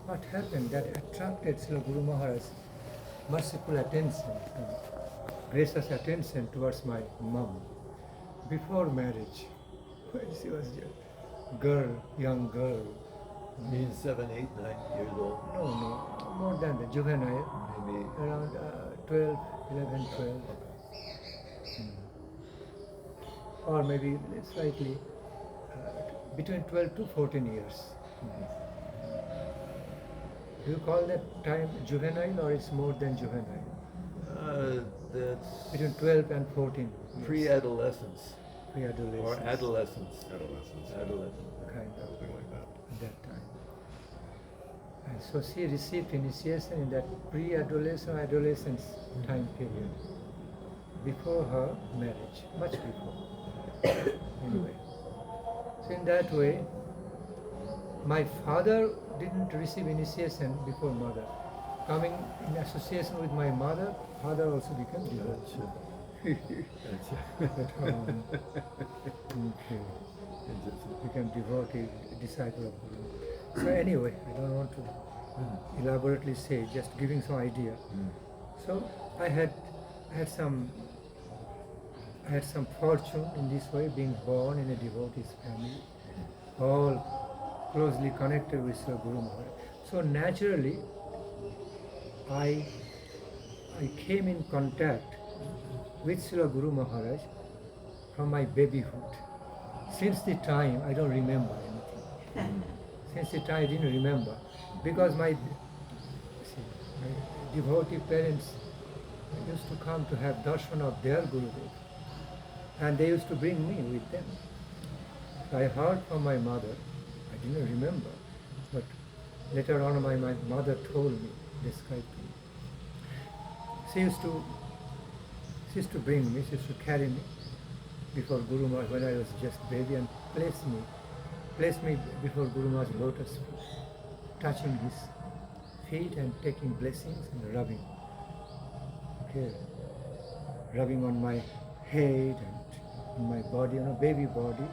what happened that attracted Srila Guru Maharaj's merciful attention, gracious attention towards my mom before marriage, when she was a young girl. Means 7, 8, 9 years old. No, more than the juvenile. Maybe Around 12, 11, 12. Or maybe slightly between 12 to 14 years. Do you call that time juvenile or it's more than juvenile? That's Between 12 and 14. Yes. pre-adolescence. Pre-adolescence. Or adolescence. Adolescence. Kind of. Something like that. At that time. And so she received initiation in that pre-adolescent, adolescence time period. Before her marriage. Much before. Anyway. So in that way, my father didn't receive initiation before mother. Coming in association with my mother, father also became devotee. Okay. Became devotee, disciple of Guru. So anyway, I don't want to elaborately say, just giving some idea. So I had some fortune in this way, being born in a devotee's family, all closely connected with Srila Guru Maharaj. So naturally, I came in contact with Srila Guru Maharaj from my babyhood. Since the time, I don't remember anything. Since the time I didn't remember, because my devotee parents used to come to have darshan of their Gurudev, and they used to bring me with them. So I heard from my mother, I didn't remember, but later on my mother told me, described to me. She used to bring me, she used to carry me before Guru Maharaj when I was just baby and place me before Guru Maharaj's lotus feet, touching his feet and taking blessings and rubbing. Okay. Rubbing on my head and on my body, on a baby body,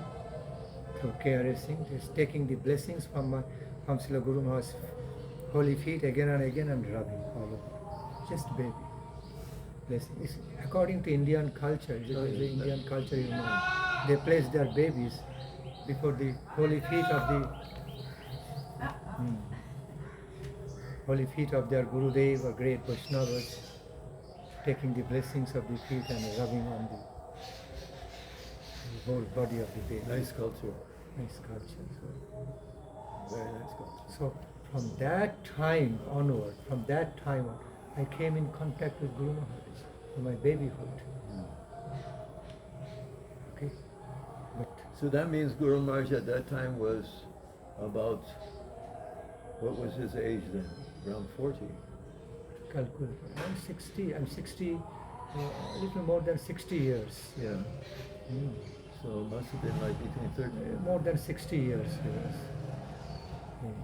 through caressing, just taking the blessings from Srila Guru Maharaj's holy feet again and again and rubbing all over. Just baby. Blessing. It's according to Indian culture, the Indian culture, you know, they place their babies before the holy feet of their Gurudev or great Vaishnavas, taking the blessings of the feet and rubbing on the whole body of the baby. Nice culture. Nice culture. So, Very nice culture. so from that time onward, I came in contact with Guru Maharaj from my babyhood. Okay, but So that means Guru Maharaj at that time was about, what was his age then? Around 40? calculate. I'm 60. I'm 60. A little more than 60 years. Yeah. So it must have been like between 30. More than 60 years. Yes.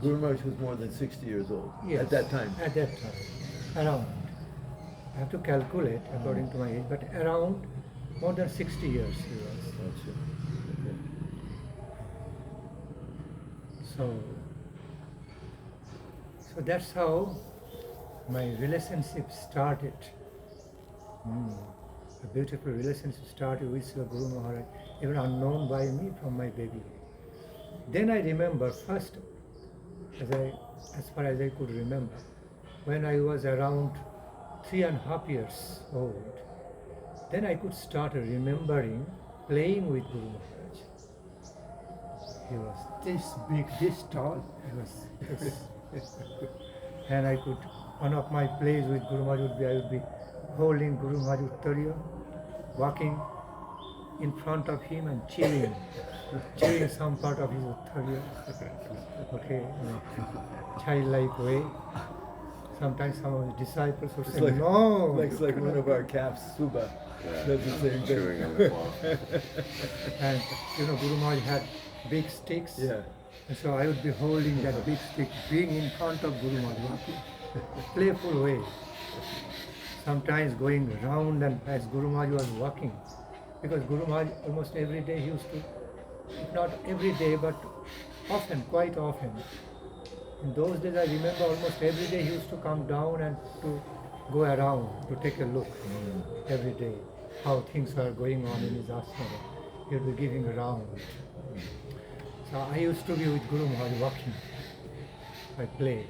Guru Maharaj was more than 60 years old Yes. at that time. At that time, around. I have to calculate according to my age, but around more than 60 years he was. Gotcha. Okay. So that's how my relationship started. A beautiful relationship started with Srila Guru Maharaj, even unknown by me from my baby. Then I remember first, as far as I could remember, when I was around 3.5 years old, then I could start remembering playing with Guru Maharaj. He was this big, this tall. He was this. And I could, one of my plays with Guru Maharaj would be, I would be holding Guru Maharaj Uttariya, walking in front of him and chewing some part of his Uttariya. Okay, childlike way. Sometimes some of his disciples would say, Like, no. It's like one of our calves, Suba. Yeah. Does the same Chewing thing. on the cloth. And Guru Maharaj had big sticks. Yeah. And so I would be holding that big stick, being in front of Guru Maharaj, walking, playful way. Sometimes going round and as Guru Maharaj was walking, because Guru Maharaj almost every day he used to, if not every day, but often, quite often, In those days, I remember almost every day he used to come down and to go around to take a look every day how things are going on in his ashram. He would be giving a round. So I used to be with Guru Maharaj walking. I play.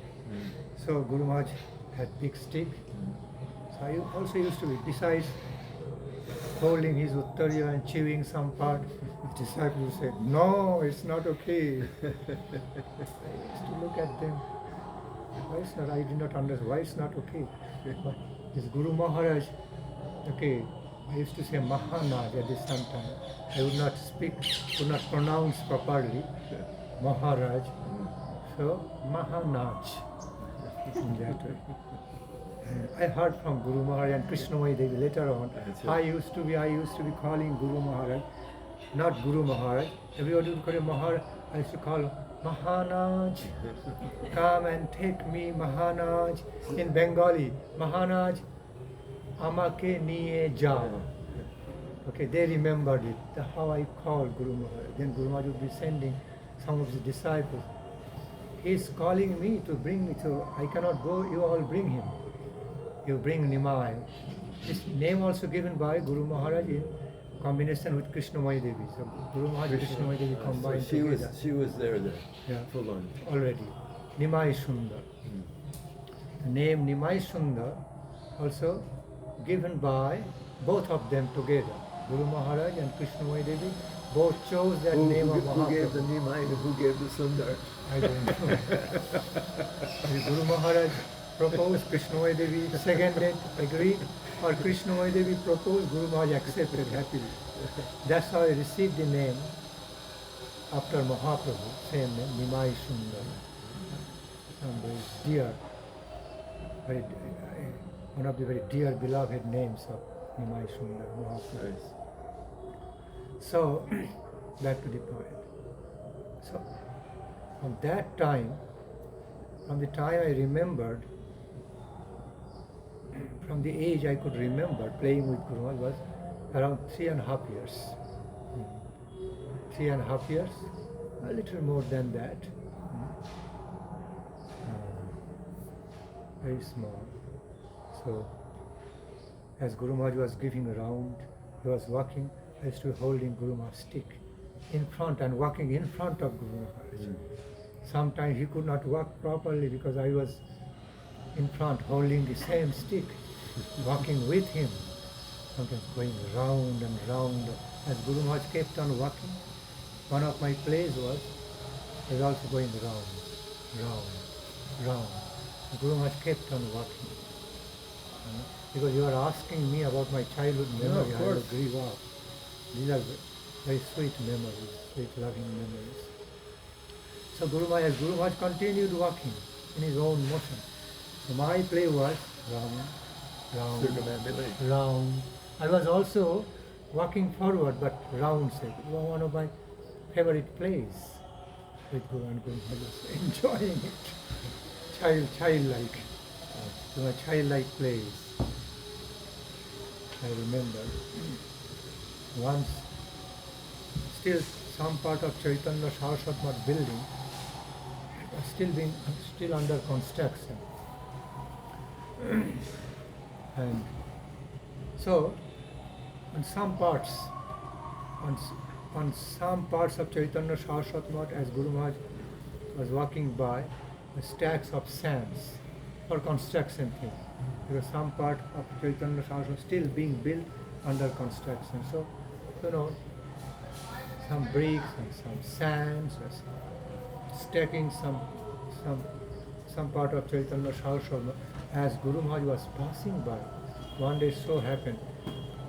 So Guru Maharaj had big stick. So I also used to be, besides holding his uttariya and chewing some part, his disciples said, no, it's not okay. I used to look at them. Why it's not? I did not understand. Why it's not okay? But this Guru Maharaj, okay, I used to say Maharaj at this time. I would not speak, would not pronounce properly Maharaj. So Maharaj in that way. And I heard from Guru Maharaj and Krishnamai Devi later on. I used to be calling Guru Maharaj, not Guru Maharaj. Everybody would call him Maharaj. I used to call Maharaj. Come and take me, Maharaj. In Bengali, Maharaj, amake niye jao. Okay, they remembered it. That's how I called Guru Maharaj. Then Guru Maharaj would be sending some of his disciples. He is calling me to bring me to. I cannot go. You all bring him. You bring Nimai. This name also given by Guru Maharaj in combination with Krishnamai Devi. So Guru Maharaj and Krishnamai Devi combined together. She was there then, Yeah, full on. already. Nimai Sundar. The name Nimai Sundar also given by both of them together. Guru Maharaj and Krishnamai Devi both chose that name of Mahaprabhu. Who gave the Nimai and who gave the Sundar? I don't know. Guru Maharaj proposed, Krishnamai Devi seconded, agreed, or Krishnamai Devi proposed, Guru Maharaj accepted happily. That's how I received the name after Mahaprabhu, same name, Nimai Sundar. Some very dear, one of the very dear beloved names of Nimai Sundar, Mahaprabhu. Nice. So, back to the point. So, from that time, from the time I remembered, from the age I could remember playing with Guru Maharaj was around 3.5 years. 3.5 years, a little more than that. Very small. So, as Guru Maharaj was giving a round, he was walking, I used to be holding Guru Maharaj's stick in front and walking in front of Guru Maharaj. Sometimes he could not walk properly because I was in front holding the same stick, walking with him. Sometimes going round and round. As Guru Maharaj kept on walking, one of my plays was also going round, round. Guru Maharaj kept on walking. Because you are asking me about my childhood memory, of I course. will grieve out. These are very sweet memories, sweet loving memories. So Guru Maharaj continued walking in his own motion. So my play was round, Circumambulation. round. I was also walking forward, but round circle. It was one of my favorite plays with Guru and Guru Maharaj was enjoying it. Childlike. So my childlike plays. I remember once, still some part of Chaitanya Saraswat building was still under construction. And so on some parts of Chaitanya Saraswat Math, as Guru Maharaj was walking by, the stacks of sands for construction things. Because some part of Chaitanya Saraswat still being built under construction. So, some bricks and some sands, or stacking some part of Chaitanya Saraswat. As Guru Maharaj was passing by, one day so happened,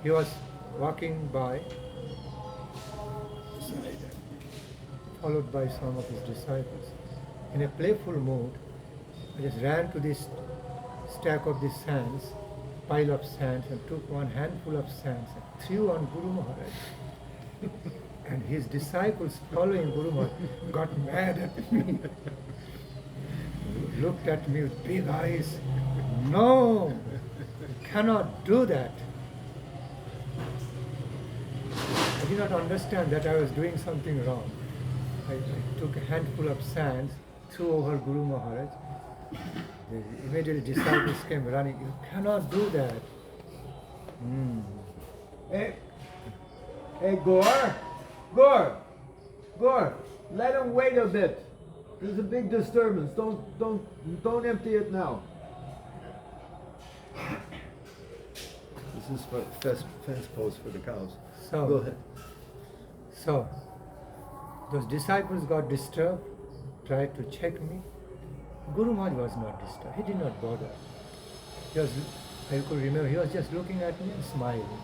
he was walking by, followed by some of his disciples. In a playful mood, I just ran to this stack of these sands, pile of sands, and took one handful of sands and threw on Guru Maharaj. And his disciples following Guru Maharaj got mad at me. Looked at me with big eyes. No, you cannot do that. I did not understand that I was doing something wrong. I took a handful of sands, threw over Guru Maharaj. The immediate disciples came running. You cannot do that. Hey, Gore, let him wait a bit. There's a big disturbance. Don't empty it now. This is for fence post for the cows. So, Go ahead. So, those disciples got disturbed, tried to check me. Guru Maharaj was not disturbed. He did not bother. I could remember, he was just looking at me and smiling.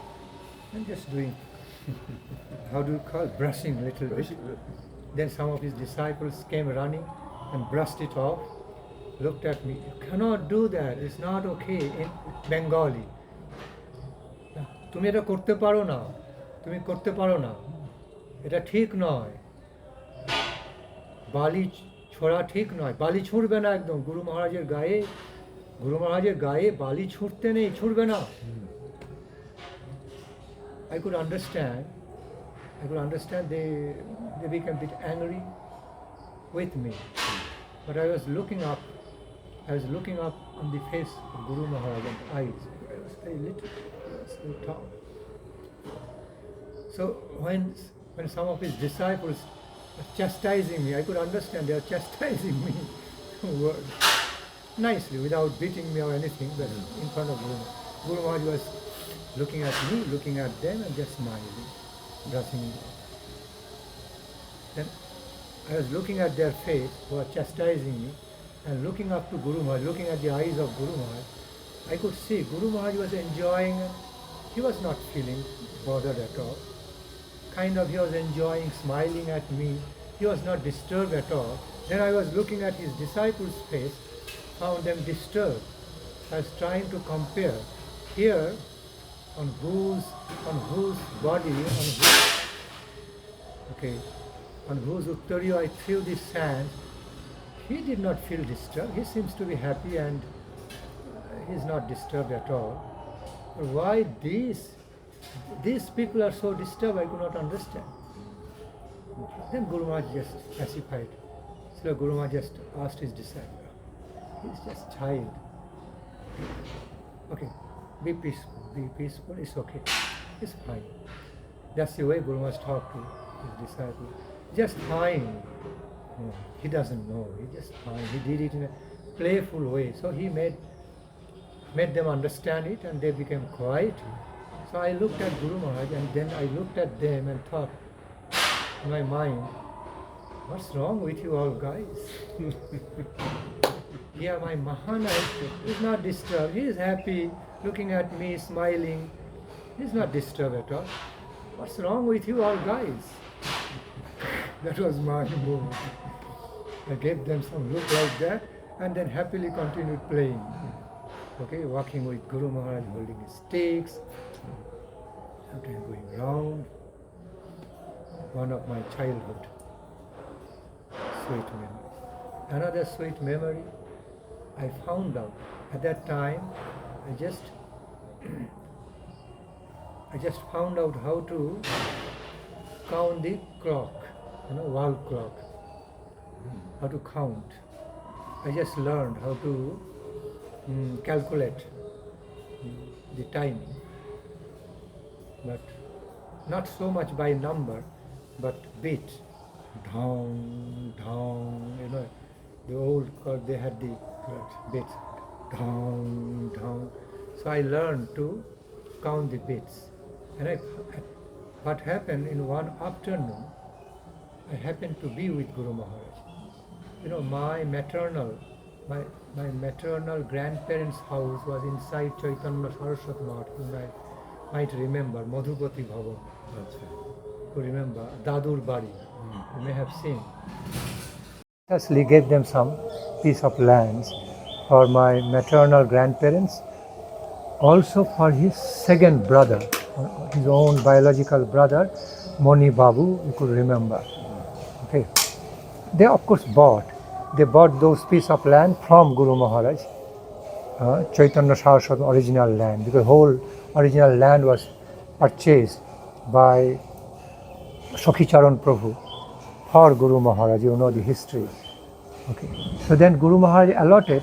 And just doing, how do you call it, brushing a little bit. Then some of his disciples came running and brushed it off, looked at me. You cannot do that. It's not okay in Bengali. তুমি এটা করতে পারো না, তুমি করতে পারো না, এটা ঠিক নয়, বালি ছোঁড়া ঠিক নয়, বালি ছুঁড়বে না একদম, গুরু মহারাজের গায়ে বালি ছুঁড়তে নেই, ছুঁড়বে না। I could understand they became a bit angry with me, but I was looking up on the face of Guru Maharaj and eyes. I was very little. So tall. So when some of his disciples were chastising me, I could understand they are chastising me nicely, without beating me or anything, but in front of Guru. Guru Maharaj was looking at me, looking at them, and just smiling, brushing me. Then I was looking at their face, who were chastising me, and looking up to Guru Maharaj, looking at the eyes of Guru Maharaj. I could see Guru Maharaj was enjoying. He was not feeling bothered at all. He was enjoying, smiling at me. He was not disturbed at all. Then I was looking at his disciples' face, found them disturbed. I was trying to compare here on whose body, on whose uttariya I threw this sand. He did not feel disturbed. He seems to be happy and he is not disturbed at all. Why these people are so disturbed, I could not understand. Then Guru Maharaj just pacified. So Guru Maharaj just asked his disciple, he's just child. Okay, be peaceful, it's okay, it's fine. That's the way Guru Maharaj talked to his disciple. Just fine. He doesn't know, he just fine. He did it in a playful way. So he made them understand it and they became quiet. So I looked at Guru Maharaj and then I looked at them and thought in my mind, what's wrong with you all guys? Yeah, my Mahana is not disturbed. He is happy, looking at me, smiling. He is not disturbed at all. What's wrong with you all guys? That was my mood. I gave them some look like that and then happily continued playing. Okay, walking with Guru Maharaj, holding his sticks, sometimes going round. One of my childhood sweet memories. Another sweet memory, I found out at that time, I just found out how to count the clock, wall clock, how to count. I just learned how to calculate the timing, but not so much by number, but beat. Down, the old clock, they had the beats. Down. So I learned to count the beats. And what happened in one afternoon, I happened to be with Guru Maharaj. My maternal grandparents' house was inside Chaitanya Saraswat Math. You might remember Madhupati Bhavan. That's right. You remember Dadur Bari. You may have seen. Thusly gave them some piece of lands for my maternal grandparents, also for his second brother, his own biological brother, Moni Babu. You could remember. Okay. They of course bought those piece of land from Guru Maharaj, Chaitanya Saraswat original land, because whole original land was purchased by Sakhi Charan Prabhu for Guru Maharaj. You know the history. Okay. So then Guru Maharaj allotted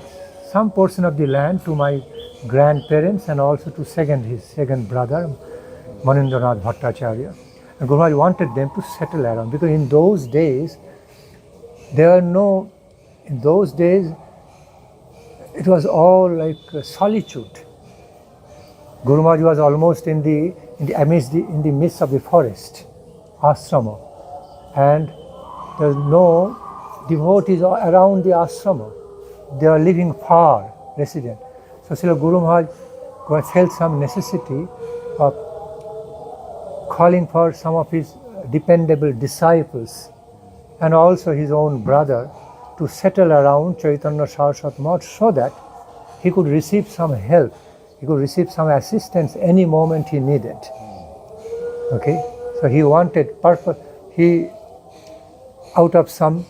some portion of the land to my grandparents and also to his second brother, Manindranath Bhattacharya. And Guru Maharaj wanted them to settle around, because in those days it was all like solitude. Guru Maharaj was almost in the midst of the forest, ashrama, and there was no devotees around the ashrama. They are living far, resident. So Srila Guru Maharaj felt some necessity of calling for some of his dependable disciples and also his own brother to settle around Chaitanya Saraswat Math, so that he could receive some help, he could receive some assistance any moment he needed. Okay? So he wanted out of some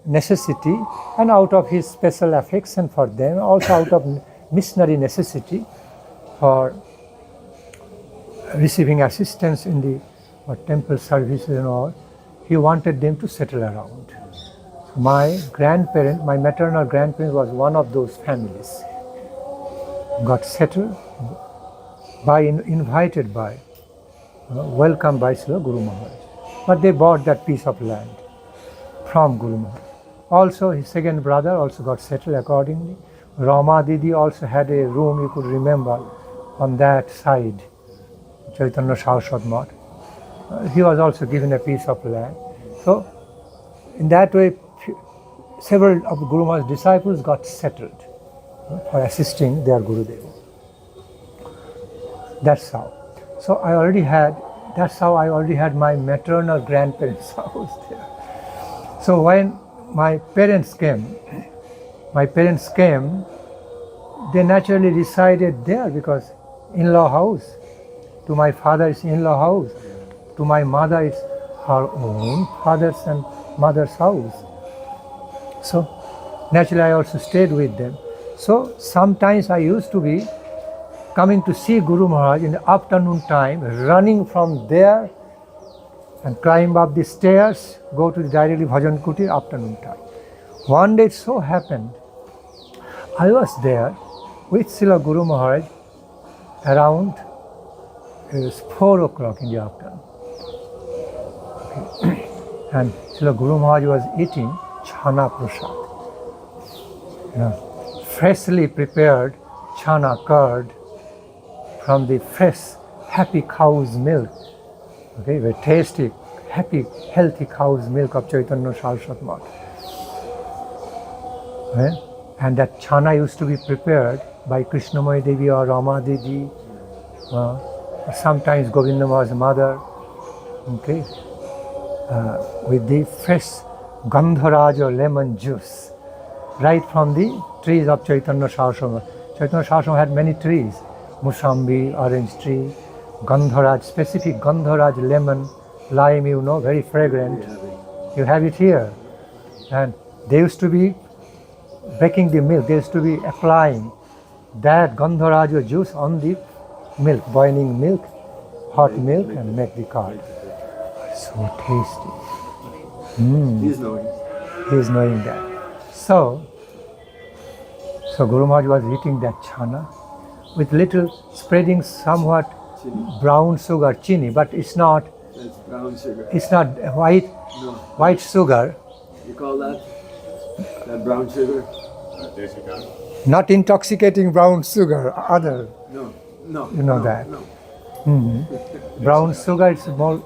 necessity and out of his special affection for them, also out of missionary necessity for receiving assistance in the temple services and all, he wanted them to settle around. My maternal grandparents was one of those families. Got settled invited by, welcomed by Srila Guru Maharaj. But they bought that piece of land from Guru Maharaj. Also his second brother also got settled accordingly. Rama Didi also had a room, you could remember, on that side, Chaitanya Saraswat Math. He was also given a piece of land. So in that way, several of Guru Maharaj's disciples got settled for assisting their Gurudeva. That's how. So I already had my maternal grandparents' house there. So when my parents came, they naturally resided there, because in-law house. To my father is in-law house. To my mother is her own father's and mother's house. So naturally I also stayed with them. So sometimes I used to be coming to see Guru Maharaj in the afternoon time, running from there and climb up the stairs, go to the directly Bhajan Kuti afternoon time. One day it so happened, I was there with Srila Guru Maharaj around, it was 4 o'clock in the afternoon. Okay. And Srila Guru Maharaj was eating chana prasad. Freshly prepared chana curd from the fresh, happy cow's milk. Okay, very tasty, happy, healthy cow's milk of Chaitanya Saraswat Math. And that chana used to be prepared by Krishnamaya Devi or Rama Devi, sometimes Govinda Maharaj's mother, okay, with the fresh Gandharaj or lemon juice, right from the trees of Chaitanya Saraswat. Chaitanya Saraswat had many trees, Musambi, orange tree, Gandharaj, specific Gandharaj lemon, lime, very fragrant. You have it here. And they used to be breaking the milk, they used to be applying that Gandharaj juice on the milk, boiling milk, hot milk, and make the curd. So tasty. He is knowing that. So Guru Maharaj was eating that chana with little spreading somewhat brown sugar, chini, but it's not. That's brown sugar. It's not white. No. White sugar. You call that brown sugar? Not intoxicating brown sugar. Other. No. You know that. No. Mm-hmm. Brown sugar is more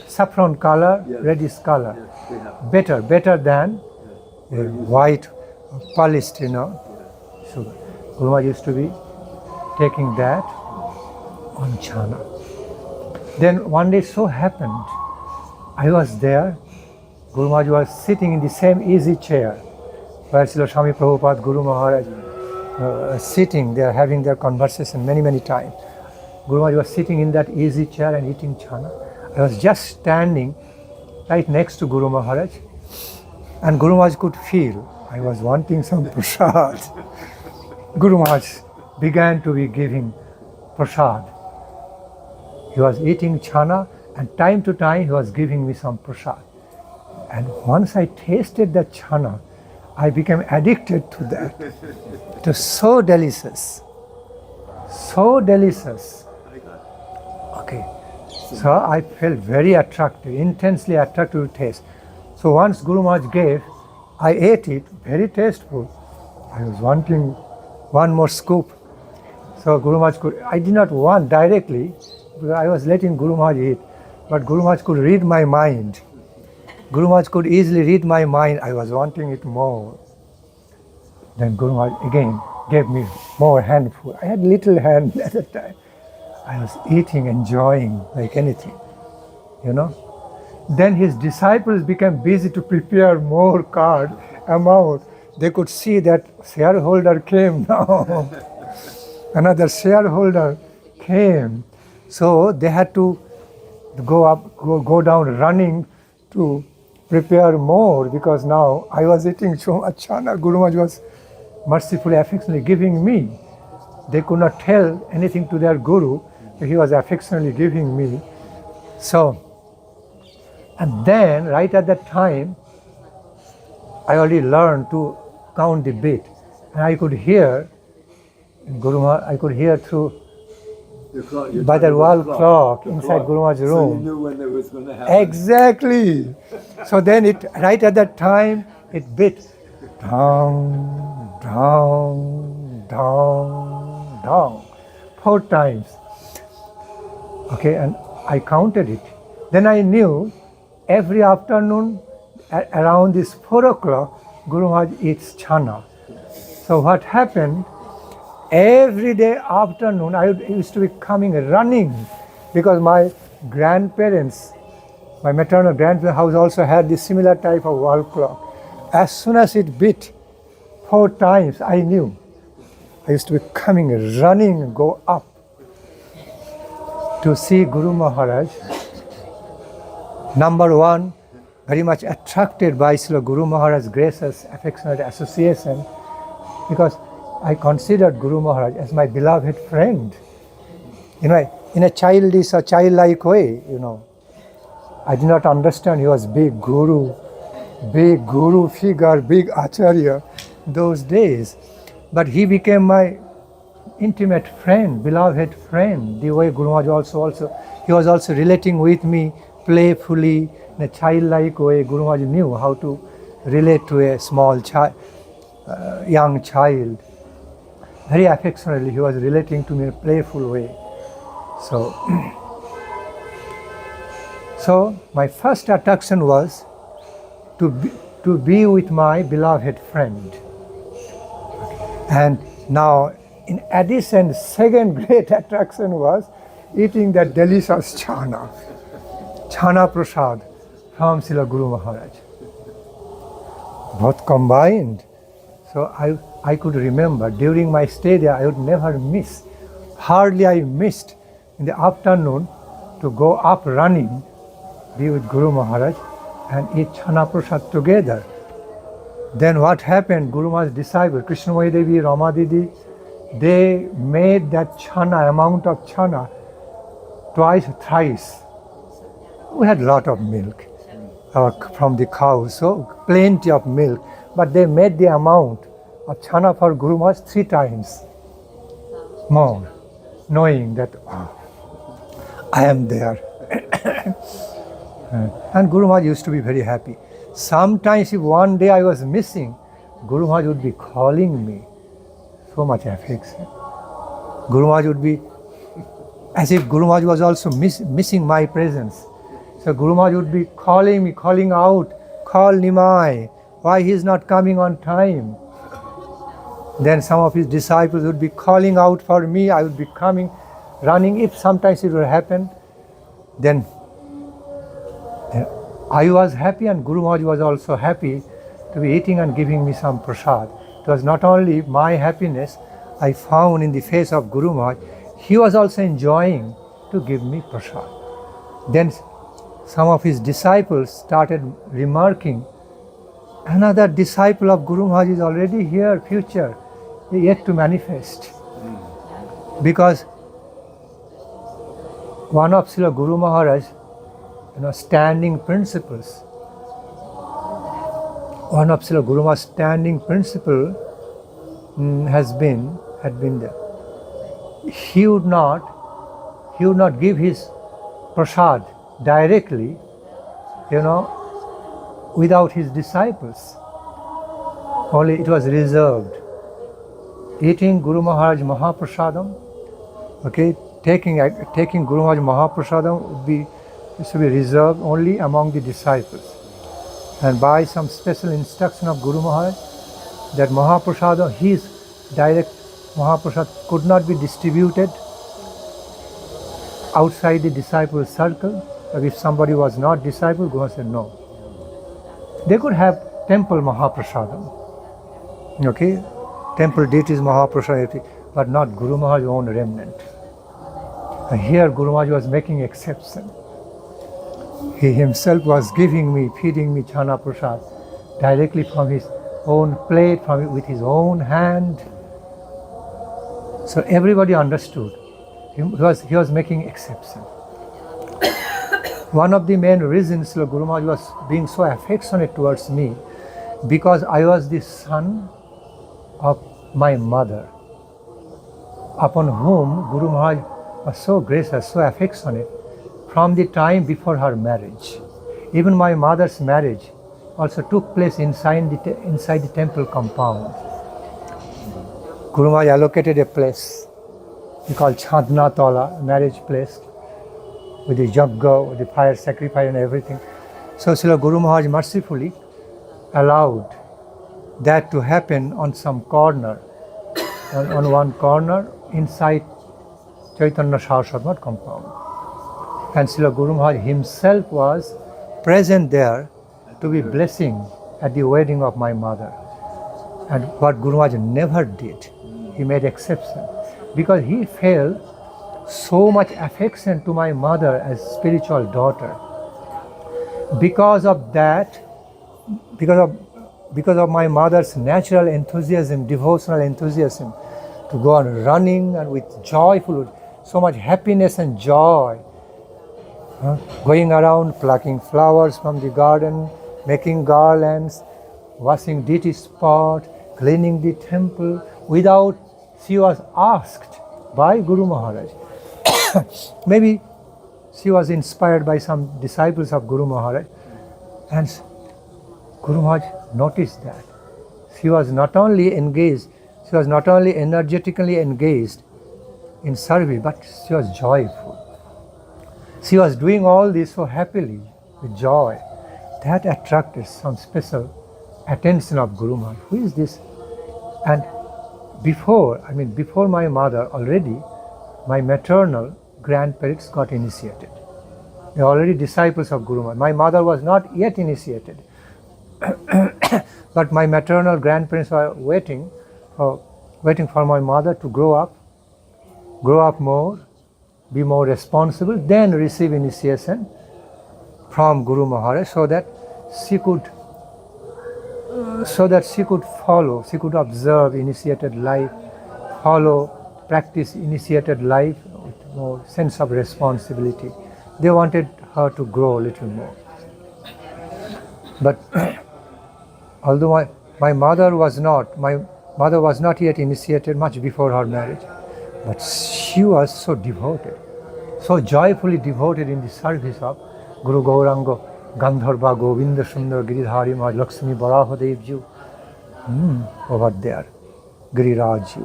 saffron color, Yes. reddish color. Yes, we have. Better than Yes. white polished, sugar. Guru Maharaj used to be taking that on chana. Then one day so happened, I was there, Guru Maharaj was sitting in the same easy chair where Srila Swami Prabhupada, Guru Maharaj sitting there having their conversation many times. Guru Maharaj was sitting in that easy chair and eating chana. I was just standing right next to Guru Maharaj, and Guru Maharaj could feel I was wanting some prasad. Guru Maharaj began to be giving prasad. He was eating chana, and time to time he was giving me some prasad. And once I tasted that chana, I became addicted to that. It was so delicious. So delicious. Okay. So I felt very attractive, intensely attractive to taste. So once Guru Maharaj gave, I ate it, very tasteful. I was wanting one more scoop. So Guru Maharaj could, I did not want directly, because I was letting Guru Maharaj eat, but Guru Maharaj could read my mind. Guru Maharaj could easily read my mind, I was wanting it more. Then Guru Maharaj again gave me more handful. I had little hand at the time. I was eating, enjoying like anything, you know. Then his disciples became busy to prepare more card amount. They could see that shareholder came now. Another shareholder came. So they had to go down running to prepare more, because now I was eating so much chana. Guru Maharaj was mercifully, affectionately giving me. They could not tell anything to their Guru, but he was affectionately giving me. So, and then right at that time, I already learned to count the bit, and I could hear Guru Maharaj, I could hear through by the wall clock inside Guru Maharaj's room. So you knew when it was going to happen. Exactly. So then it, right at that time, it bit down, down, down, down, 4 times. Okay, and I counted it. Then I knew every afternoon around this 4 o'clock, Guru Maharaj eats chana. So what happened, every day afternoon I used to be coming running, because my grandparents, my maternal grandparents' house also had this similar type of wall clock. As soon as it bit 4 times, I knew. I used to be coming running and go up to see Guru Maharaj. Number one, very much attracted by Srila Guru Maharaj's gracious, affectionate association, because I considered Guru Maharaj as my beloved friend. You know, in a childish or childlike way, you know. I did not understand he was big guru figure, big acharya those days. But he became my intimate friend, beloved friend. The way Guru Maharaj he was also relating with me playfully, in a childlike way. Guru Maharaj knew how to relate to a small child, young child. Very affectionately, he was relating to me in a playful way. So my first attraction was to be with my beloved friend. And now, in addition, second great attraction was eating that delicious chana prasad from Srila Guru Maharaj. Both combined. So I could remember during my stay there, I would never miss. Hardly I missed in the afternoon to go up running, be with Guru Maharaj and eat chana prasad together. Then what happened, Guru Maharaj's disciples, Krishnamaya Devi, Rama Didi, they made that chana, amount of chana, twice, thrice. We had a lot of milk from the cows, so plenty of milk. But they made the amount of chana for Guru Maharaj 3 times more, knowing that I am there. And Guru Maharaj used to be very happy. Sometimes if one day I was missing, Guru Maharaj would be calling me. So much affection. Guru Maharaj would be, as if Guru Maharaj was also missing my presence. So Guru Maharaj would be calling me, calling out, call Nimai, why he is not coming on time. Then some of his disciples would be calling out for me, I would be coming, running. If sometimes it would happen, then I was happy and Guru Maharaj was also happy to be eating and giving me some prasad. It was not only my happiness I found in the face of Guru Maharaj, he was also enjoying to give me prasad. Then some of his disciples started remarking, another disciple of Guru Maharaj is already here, future, yet to manifest. Because one of Srila Guru Maharaj standing principles one of Srila Guru Maharaj's standing principle had been there. He would not give his prasad directly, without his disciples. Only it was reserved. Eating Guru Maharaj Mahaprasadam, taking Guru Maharaj Mahaprasadam should be reserved only among the disciples. And by some special instruction of Guru Maharaj, that Mahaprasadam, his direct Mahaprasad, could not be distributed outside the disciple circle. If somebody was not disciple, Guru Maharaj said no. They could have temple Mahaprasadam, temple deities Mahaprasadam, but not Guru Maharaj's own remnant. And here Guru Maharaj was making exception. He himself was feeding me Chana Prasad directly from his own plate, with his own hand. So everybody understood. He was making exception. One of the main reasons Guru Maharaj was being so affectionate towards me, because I was the son of my mother, upon whom Guru Maharaj was so gracious, so affectionate from the time before her marriage. Even my mother's marriage also took place inside the temple compound. Guru Maharaj allocated a place we call Chandna Tola, marriage place, with the yajna, with the fire sacrifice and everything. So Srila Guru Maharaj mercifully allowed that to happen on some corner, on one corner inside Chaitanya Saraswat compound. And Srila Guru Maharaj himself was present there to be blessing at the wedding of my mother. And what Guru Maharaj never did, he made exception, because he felt so much affection to my mother as spiritual daughter. Because of that, because of my mother's natural enthusiasm, devotional enthusiasm, to go on running and with joyful, so much happiness and joy, going around plucking flowers from the garden, making garlands, washing deity spot, cleaning the temple, without she was asked by Guru Maharaj. Maybe she was inspired by some disciples of Guru Maharaj, and Guru Maharaj noticed that. She was not only energetically engaged in service, but she was joyful. She was doing all this so happily, with joy. That attracted some special attention of Guru Maharaj. Who is this? And before my mother, already my maternal grandparents got initiated. They were already disciples of Guru Maharaj. My mother was not yet initiated. But my maternal grandparents were waiting for my mother to grow up more, be more responsible, then receive initiation from Guru Maharaj, so that she could follow, she could observe initiated life, practice initiated life with more sense of responsibility. They wanted her to grow a little more. But although my mother was not yet initiated, much before her marriage, but she was so devoted, so joyfully devoted in the service of Guru Gauranga, Gandharva, Govinda Sundar, Giridhari Maharaj, Lakshmi Barahadev Ji, over there, Giriraj Ji.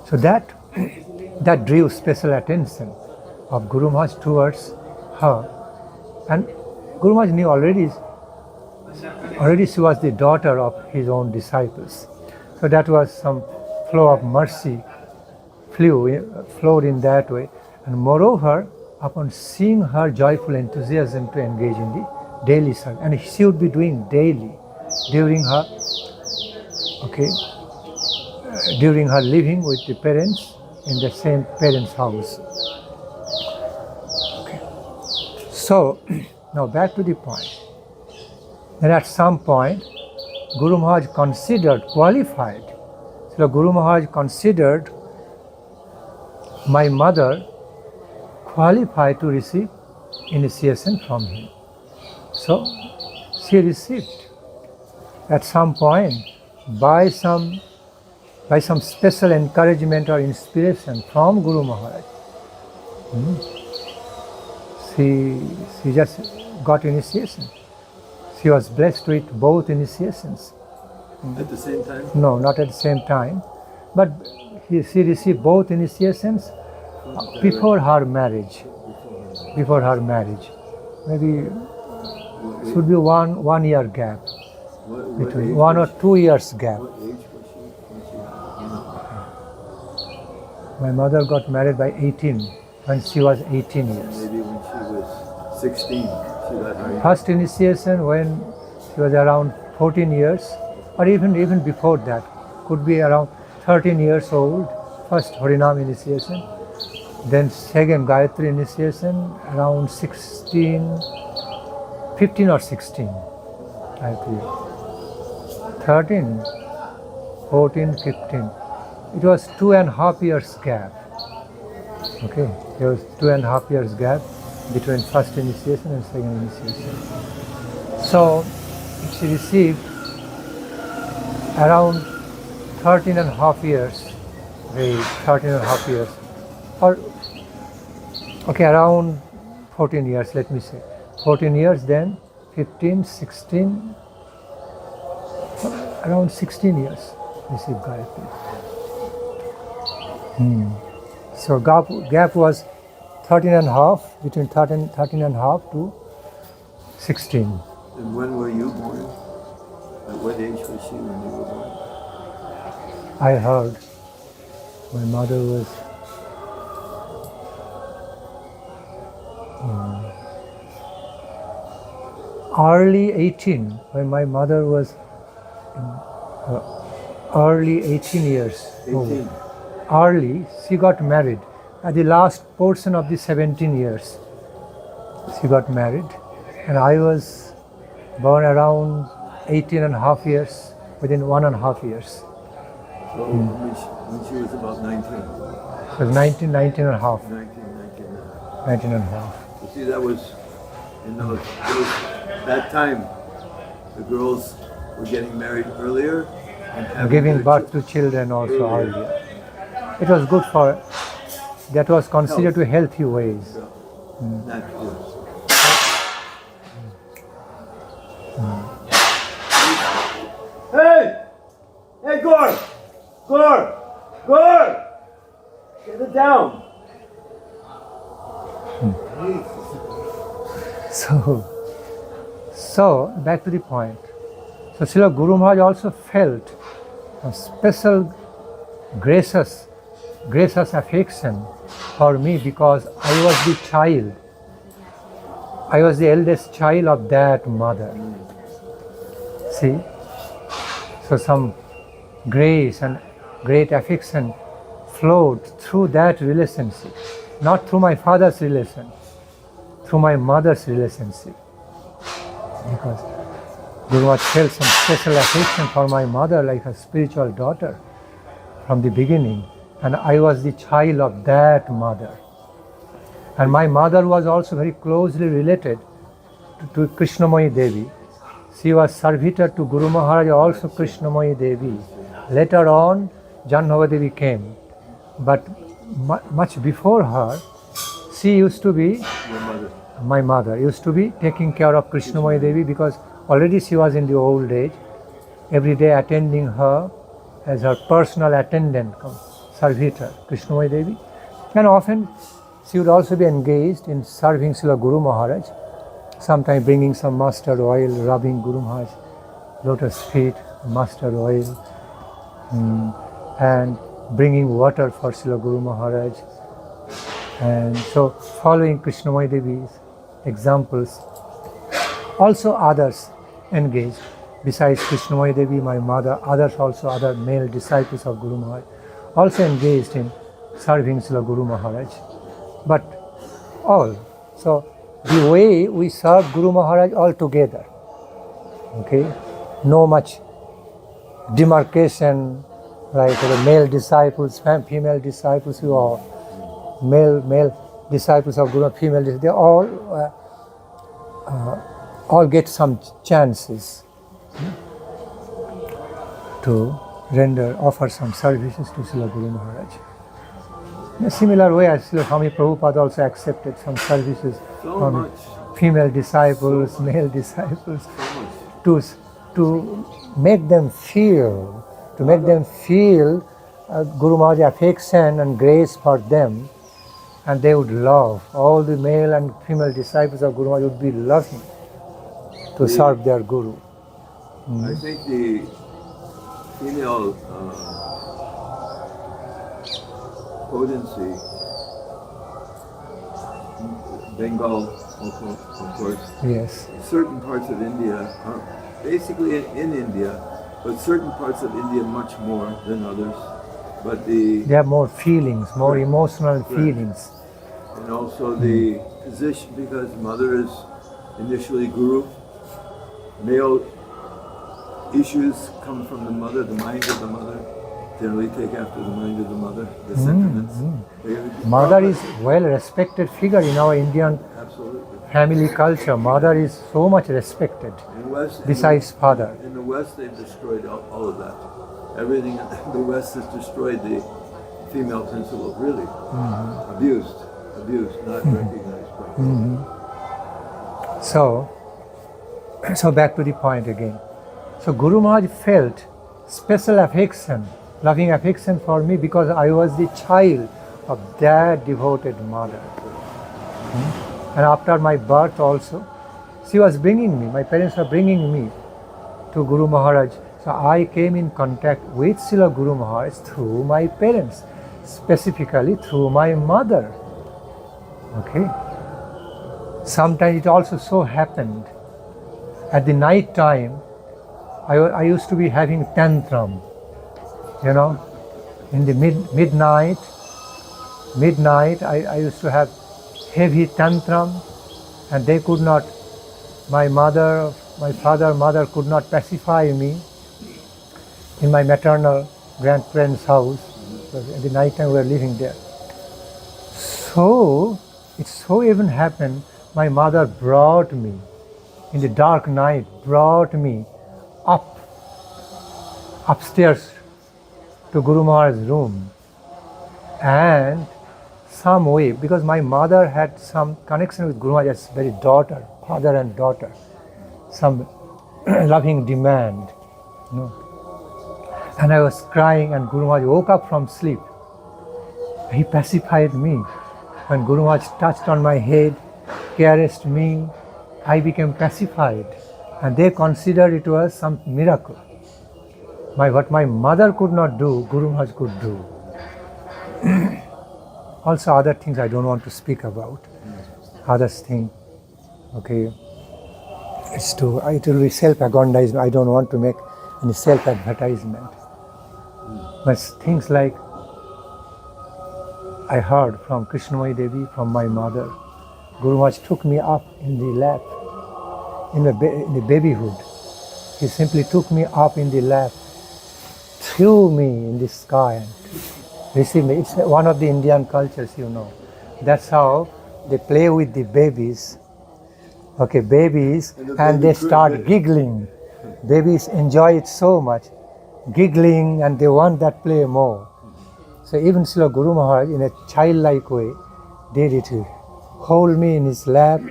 So that drew special attention of Guru Maharaj towards her. And Guru Maharaj knew already she was the daughter of his own disciples. So that was some flow of mercy flowed in that way. And moreover, upon seeing her joyful enthusiasm to engage in the daily service, and she would be doing daily during her living with the parents in the same parents' house. So now back to the point. Then at some point, Guru Maharaj qualified. So Guru Maharaj considered my mother qualified to receive initiation from him. So she received at some point by some special encouragement or inspiration from Guru Maharaj. She just got initiation. She was blessed with both initiations. At the same time? No, not at the same time. But she received both initiations before her marriage. Before her marriage. Maybe should be 1 year gap. Between 1 or 2 years gap. What age was she when she had? My mother got married by 18, when she was 18 years. Maybe when she was 16, she got married. First initiation when she was around 14 years, or even before that, could be around 13 years old, first Harinam initiation. Then second Gayatri initiation around 15 or 16, I believe. 13, 14, 15. It was 2.5 years gap. Okay, there was 2.5 years gap between first initiation and second initiation. So she received around 13.5 years, 13.5 years, or okay, around 14 years, let me say. 14 years, then 15, 16, around 16 years received Gayatri. So gap was 13.5, between 13.5 to 16. And when were you born? At what age was she when you were born? I heard my mother was early 18, when my mother was early 18 years old. Early, she got married. At the last portion of the 17 years, she got married. And I was born around 18.5 years, within 1.5 years. So when she was about 19? So 19 and a half. 19 and a half. You see, that was, that time, the girls were getting married earlier and having Giving their birth to children also earlier. It was good for, that was considered to healthy ways. Natural. Hey! Hey, Gore! Get it down! So back to the point. So Srila Guru Maharaj also felt a special gracious affection for me because I was the child. I was the eldest child of that mother. See? So some grace and great affection flowed through that relationship. Not through my father's relation, through my mother's relationship. Because Guru Maharaj felt some special affection for my mother like a spiritual daughter from the beginning. And I was the child of that mother. And my mother was also very closely related to Krishnamaya Devi. She was servitor to Guru Maharaj, also Krishnamaya Devi. Later on, Jannava Devi came. But much before her, she used to be, my mother used to be taking care of Krishnamaya Devi because already she was in the old age, every day attending her as her personal attendant, servitor, Krishnamaya Devi. And often she would also be engaged in serving Srila Guru Maharaj, sometimes bringing some mustard oil, rubbing Guru Maharaj lotus feet, mustard oil, and bringing water for Srila Guru Maharaj. And so following Krishnamaya Devi's examples, also others engaged. Besides Krishnamaya Devi, my mother, others also, other male disciples of Guru Maharaj, also engaged in serving Srila Guru Maharaj. But all, so the way we serve Guru Maharaj all together, okay, no much demarcation, like the male disciples, female disciples, who are male disciples of Guru, female disciples, they all all get some chances to offer some services to Srila Guru Maharaj. In a similar way as Srila Swami Prabhupada also accepted some services from female disciples, male disciples, to make them feel Guru Maharaj's affection and grace for them, and they would love. All the male and female disciples of Guru Maharaj would be loving to serve their Guru. I think the female potency, Bengal, of course. Yes. Certain parts of India, basically in India, but certain parts of India much more than others. But they have more feelings, more emotional feelings. And also the position, because mother is initially Guru, male issues come from the mother, the mind of the mother. Generally take after the mind of the mother, the sentiments. Mother is well-respected figure in our Indian family culture. Mother is so much respected, besides father. In the West, they've destroyed all of that. Everything in the West has destroyed the female principle, really. Abused, not recognized properly. So back to the point again. So Guru Maharaj felt special affection, loving affection for me because I was the child of that devoted mother. And after my birth also, she was bringing me, my parents were bringing me to Guru Maharaj. So I came in contact with Srila Guru Maharaj through my parents, specifically through my mother. Okay. Sometimes it also so happened at the night time, I used to be having tantrum, in the midnight, I used to have heavy tantrum, and they could not, my father, mother could not pacify me in my maternal grandparents' house. At the night time we were living there. So, it so even happened, my mother brought me, in the dark night, brought me upstairs to Guru Maharaj's room, and some way, because my mother had some connection with Guru Maharaj as very daughter, father and daughter, some loving demand, And I was crying, and Guru Maharaj woke up from sleep. He pacified me. When Guru Maharaj touched on my head, caressed me, I became pacified, and they considered it was some miracle. What my mother could not do, Guru Maharaj could do. Also other things I don't want to speak about. Others thing, okay, it will be self-aggrandizement. I don't want to make any self-advertisement. But things like, I heard from Krishnamani Devi, from my mother, Guru Maharaj took me up in the lap, in the babyhood. He simply took me up in the lap, threw me in the sky and received me. It's one of the Indian cultures, That's how they play with the babies. Okay, babies, and they start giggling. Babies enjoy it so much, giggling, and they want that play more. So even Srila Guru Maharaj, in a childlike way, did it. Hold me in his lap,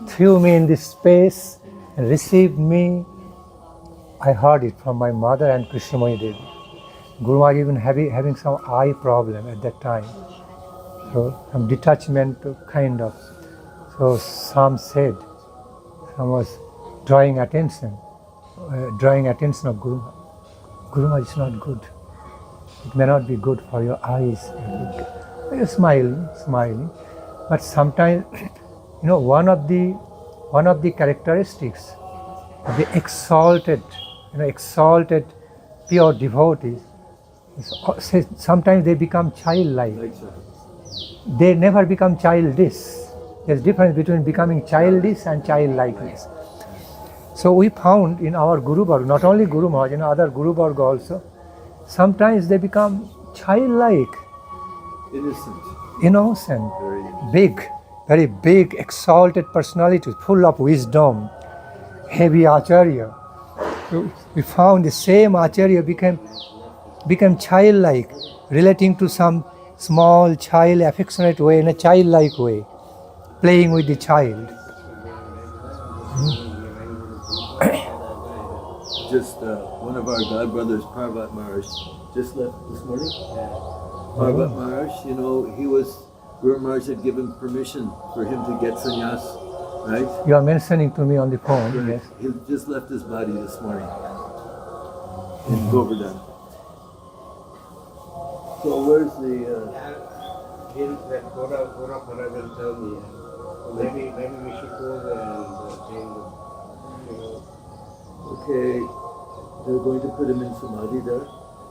threw me in this space, and received me. I heard it from my mother and Krishnamani Devi. Guru Maharaj even having some eye problem at that time. So some detachment kind of. So some was drawing attention of Guru Maharaj. Guru Maharaj is not good. It may not be good for your eyes. You're smiling. But sometimes, one of the characteristics of the exalted pure devotees is sometimes they become childlike. They never become childish. There's a difference between becoming childish and childlikeness. So we found in our Guru Varga, not only Guru Maharaj, other Guru Varga also, sometimes they become childlike. Innocent, big, very big, exalted personality, full of wisdom. heavy Acharya. So we found the same Acharya became childlike, relating to some small child, affectionate way, in a childlike way, playing with the child. Just one of our godbrothers, Parvat Maharaj, just left this morning. Parvat Maharaj, Guru Maharaj had given permission for him to get sannyas, right? You are mentioning to me on the phone, Right. yes. He just left his body this morning in Govardhan. So where's the... That Gora Maharaj will tell me. Maybe we should go there and change Okay, they're going to put him in Samadhi there?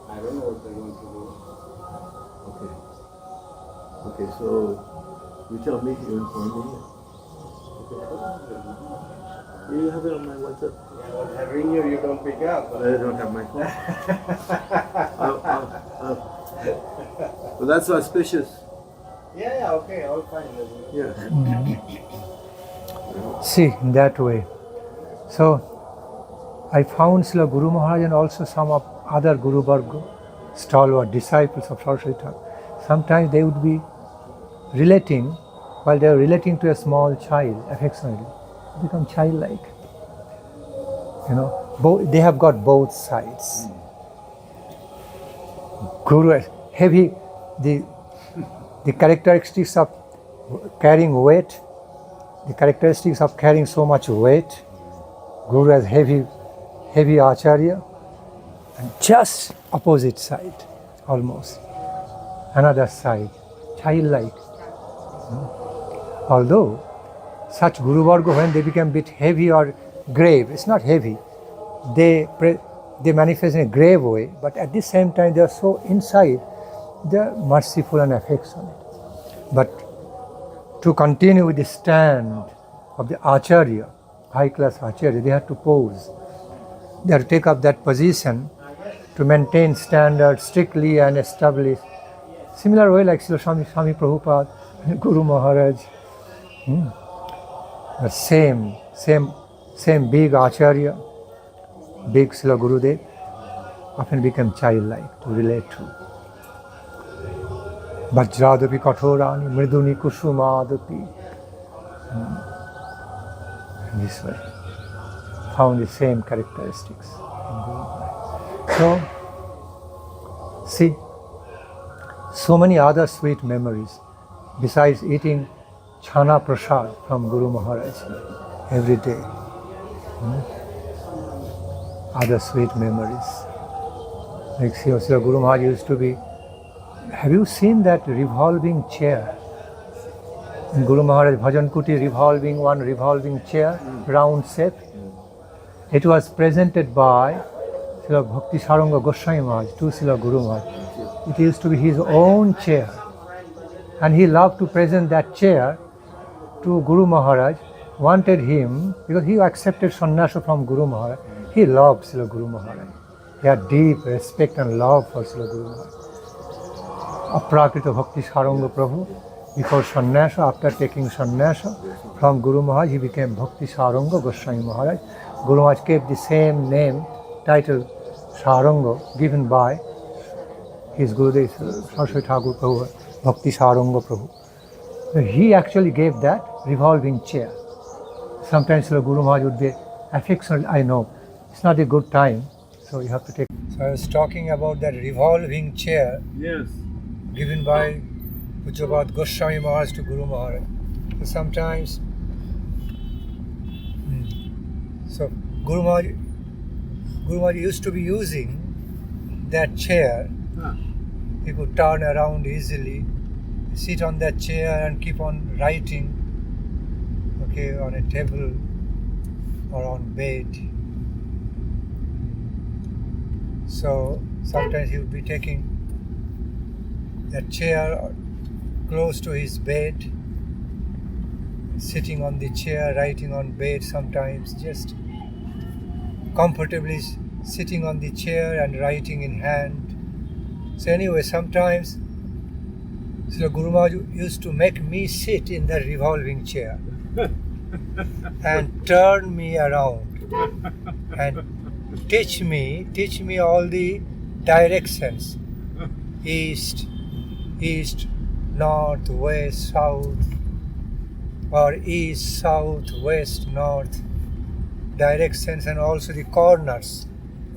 I don't know what they're going to do. Okay, so you tell me, you inform me. Okay. You have it on my WhatsApp? Yeah, when I ring you, you don't pick up. I don't have my phone. Well, that's auspicious. Yeah, okay, all fine. Yeah. See, in that way. So, I found Srila Guru Maharaj and also some of other Guru Varga, stalwart disciples of Saraswat Thakur. Sometimes they would be relating, while they are relating to a small child, affectionately, become childlike. They have got both sides. Guru is heavy, the characteristics of carrying weight, the characteristics of carrying so much weight. Guru has heavy Acharya, and just opposite side, almost. Another side, childlike. Although such Guru Varga, when they become a bit heavy or grave, it's not heavy, they manifest in a grave way, but at the same time they are so inside, they are merciful and affectionate. But to continue with the stand of the Acharya, high class Acharya, they have to pose. They have to take up that position to maintain standards strictly and establish. Similar way like Srila Swami Prabhupada, Guru Maharaj. The same big Acharya, big Srila Gurudev, often become childlike to relate to. Vajradapi kathorani mriduni kusumadapi. This way, found the same characteristics in Guru Maharaj. So, see, so many other sweet memories besides eating chana prasad from Guru Maharaj every day. Other sweet memories. Like Srila Guru Maharaj used to be. Have you seen that revolving chair? In Guru Maharaj Bhajan Kuti, one revolving chair, round shape. It was presented by Srila Bhakti Saranga Goswami Maharaj to Srila Guru Maharaj. It used to be his own chair. And he loved to present that chair to Guru Maharaj, wanted him, because he accepted sannyasa from Guru Maharaj. He loved Srila Guru Maharaj. He had deep respect and love for Srila Guru Maharaj. Aprakrita Bhakti Saranga Prabhu, before sannyasa, after taking sannyasa from Guru Maharaj, he became Bhakti Saranga Goswami Maharaj. Guru Maharaj kept the same name, title Saranga, given by his Gurudev Saraswat Thakur Prabhu, Bhakti Saranga Prabhu. He actually gave that revolving chair. Sometimes Guru Maharaj would be affectionate, I know. It's not a good time, so you have to take. So I was talking about that revolving chair. Yes. Given by Pujyapad Goswami Maharaj to Guru Maharaj. So sometimes, so Guru Maharaj used to be using that chair. He could turn around easily, sit on that chair and keep on writing, on a table or on bed. So sometimes he would be taking that chair close to his bed, sitting on the chair, writing on bed sometimes, just comfortably sitting on the chair and writing in hand. So anyway, sometimes Srila Guru Maharaj used to make me sit in that revolving chair. and turn me around and teach me all the directions, east, north, west, south, or east, south, west, north directions, and also the corners,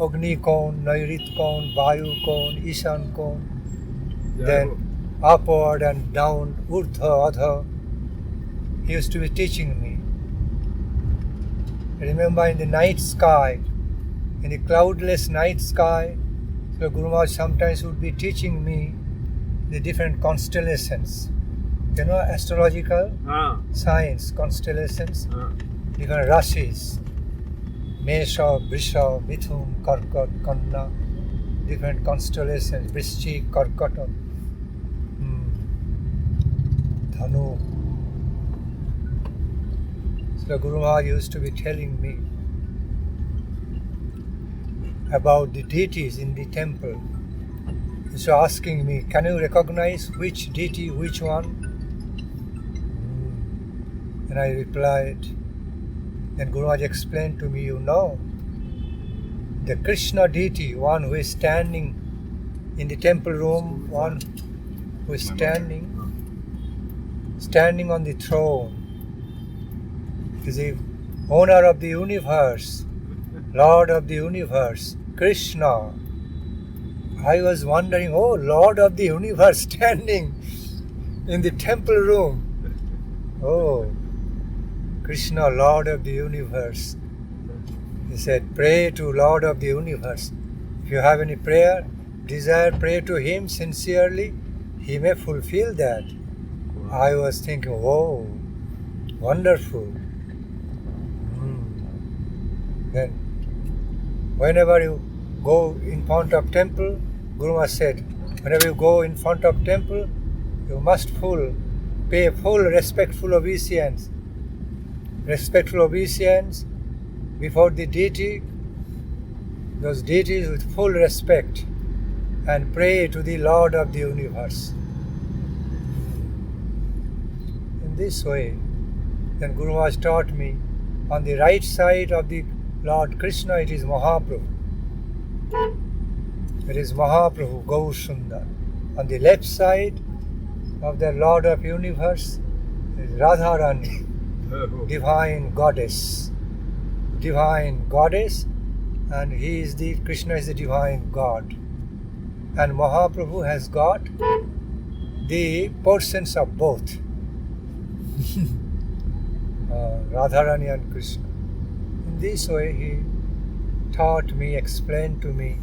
Agni Kon, Nairit Kon, Vayu Kon, Ishan Kon, then upward and down, Urdhva, Adha. He used to be teaching me. I remember in the night sky, in the cloudless night sky, so Guru Maharaj sometimes would be teaching me the different constellations. You know, astrological science, constellations, different rashis, Mesha, Vrisha, Mithun, Karkat, Kanna, different constellations, Vrishchik, Karkata, Dhanu. So Guru Maharaj used to be telling me about the deities in the temple. He was asking me, can you recognize which deity, which one? And I replied. Then Guru Maharaj explained to me, you know, the Krishna deity, one who is standing in the temple room, one who is standing on the throne, is the owner of the universe, Lord of the universe, Krishna. I was wondering, oh, Lord of the universe standing in the temple room. Oh, Krishna, Lord of the universe. He said, pray to Lord of the universe. If you have any prayer, desire, pray to Him sincerely. He may fulfill that. I was thinking, whoa, wonderful. Then, whenever you go in front of temple, Guru Maharaj said, whenever you go in front of temple, you must pay full respectful obeisance before the deity, those deities with full respect, and pray to the Lord of the universe. In this way, then Guru Maharaj taught me, on the right side of the Lord Krishna, it is Mahaprabhu. It is Mahaprabhu, Gaur-Sundar. On the left side of the Lord of Universe is Radharani, divine goddess, and Krishna is the divine God. And Mahaprabhu has got the portions of both, Radharani and Krishna. In this way, he taught me, explained to me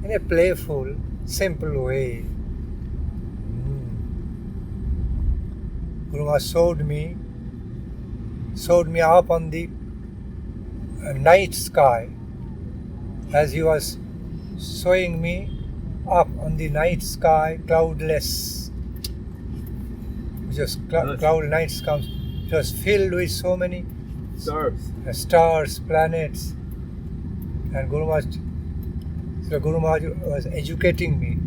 in a playful, simple way. Guru Maharaj showed me up on the night sky, as he was showing me up on the night sky, cloudless. Just cloud night comes. It was filled with so many stars, planets, and Guru Maharaj was educating me,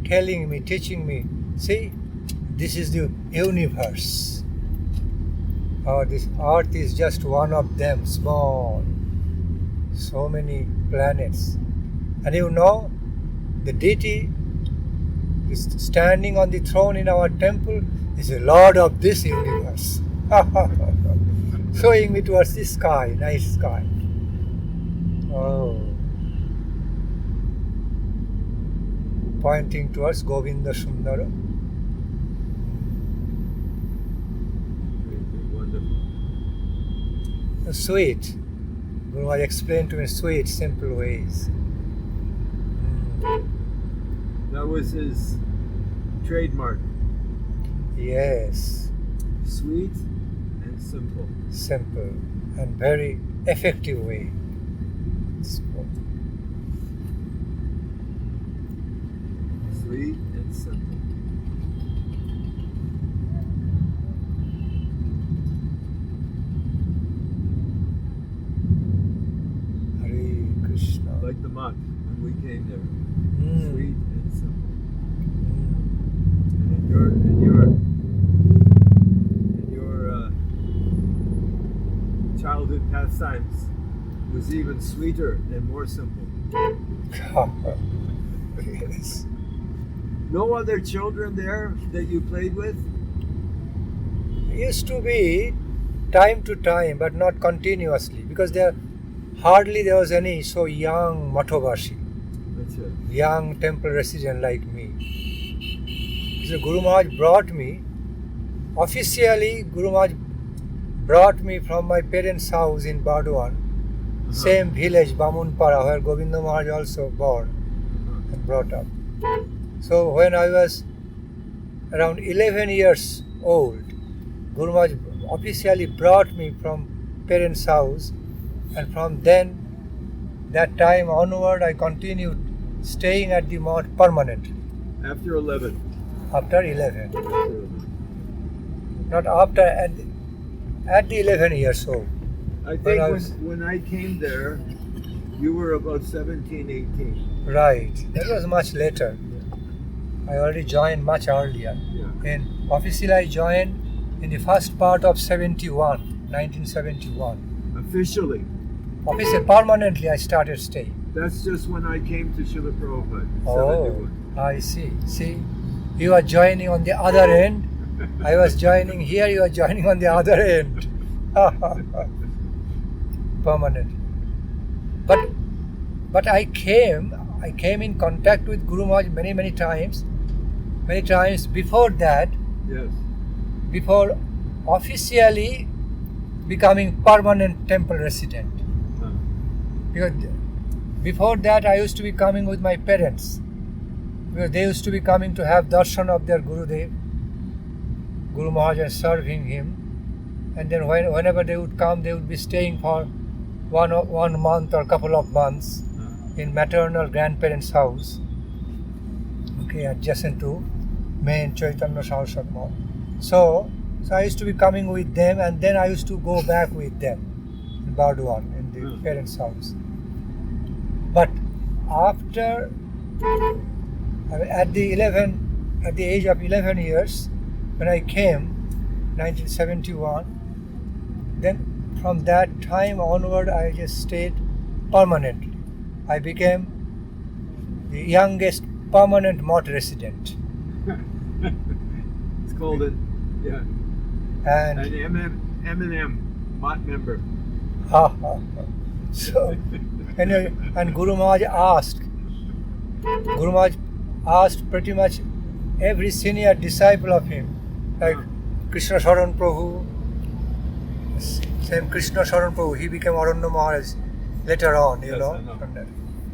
telling me, teaching me. See, this is the universe. This earth is just one of them, small. So many planets. And you know, the deity is standing on the throne in our temple is the Lord of this universe. Showing me towards the sky, night sky. Oh. Pointing towards Govinda Sundara. Sweet. Guru Maharaj explained to me sweet, simple ways. That was his trademark. Yes. Sweet and simple. Simple and very effective way. Sweet and simple. Like the monk when we came there. Sweet and simple. And your pastimes was even sweeter and more simple. Yes. No other children there that you played with? Used to be time to time, but not continuously, because there was any so young Mathobashi, That's it. young temple resident like me. So Guru Maharaj brought me, officially Guru Maharaj brought me from my parents' house in Bardwan, same village, Bamunpara, where Govinda Maharaj also born and brought up. So when I was around 11 years old, Guru Maharaj officially brought me from parents' house, and from then, that time onward, I continued staying at the mount permanently. After 11. After 11. Not after, at the 11 years old. I think when I came there, you were about 17, 18. Right. That was much later. I already joined much earlier. Yeah. And officially I joined in the first part of 1971. Officially. Officially, permanently I started staying. That's just when I came to Srila Prabhupada. Oh, 71. I see. See, you are joining on the other end. I was joining here, you are joining on the other end. Permanent. But I came in contact with Guru Maharaj many times. Many times before that, Yes. before officially becoming permanent temple resident. Because before that I used to be coming with my parents. Because they used to be coming to have darshan of their Gurudev, Guru Maharaj, and serving him. And then whenever they would come, they would be staying for one month or couple of months in maternal grandparents' house. Okay, adjacent to main Chaitanya Saraswat mall. So I used to be coming with them, and then I used to go back with them in Bardwan, in the parents' house. But after, at the age of 11 years, when I came, 1971, then from that time onward, I just stayed permanently. I became the youngest permanent mott resident. It's called an M&M, mott member. So, and Guru Maharaj asked pretty much every senior disciple of him, like Krishna Sharan Prabhu, same Krishna Sharan Prabhu, he became Aranya Maharaj later on, you know.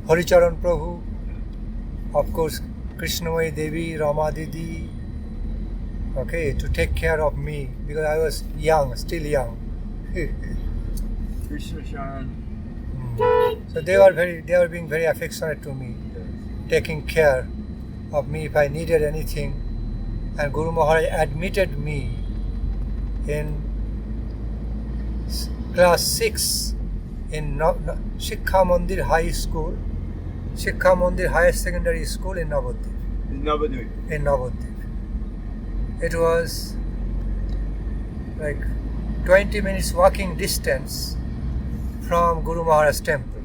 Haricharan Prabhu, of course, Krishnamai Devi, Rama Didi, okay, to take care of me because I was young, still young. Krishna Sharan. So they were being very affectionate to me, taking care of me if I needed anything. And Guru Maharaj admitted me in class 6 in Shikha Mandir High School, Shikha Mandir Higher Secondary School in Navadvip. In Navadvip. It was like 20 minutes walking distance from Guru Maharaj's temple.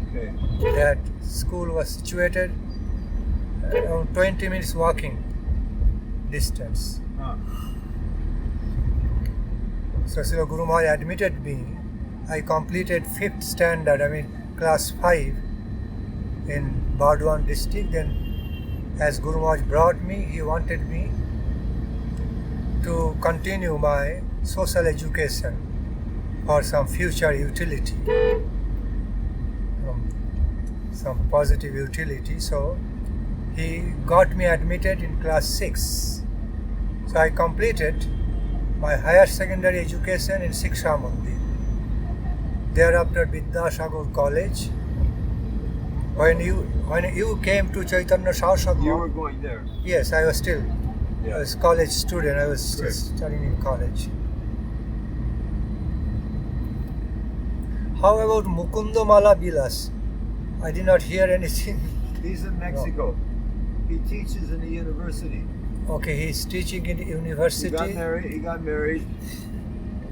Okay. That school was situated around 20 minutes walking distance. So Srila Guru Maharaj admitted me. I completed 5th standard, class 5 in Bardwan district. Then as Guru Maharaj brought me, he wanted me to continue my social education for some future utility, some positive utility. So he got me admitted in class 6. So I completed my higher secondary education in Shiksha Mandir. Thereafter Vidyasagar College. When you came to Chaitanya Saraswat, You were going there. yes, I was still I was college student. I was still studying in college. How about Mukundamala Bilas? I did not hear anything. He's in Mexico. He teaches in the university. Okay, he's teaching in the university. He got married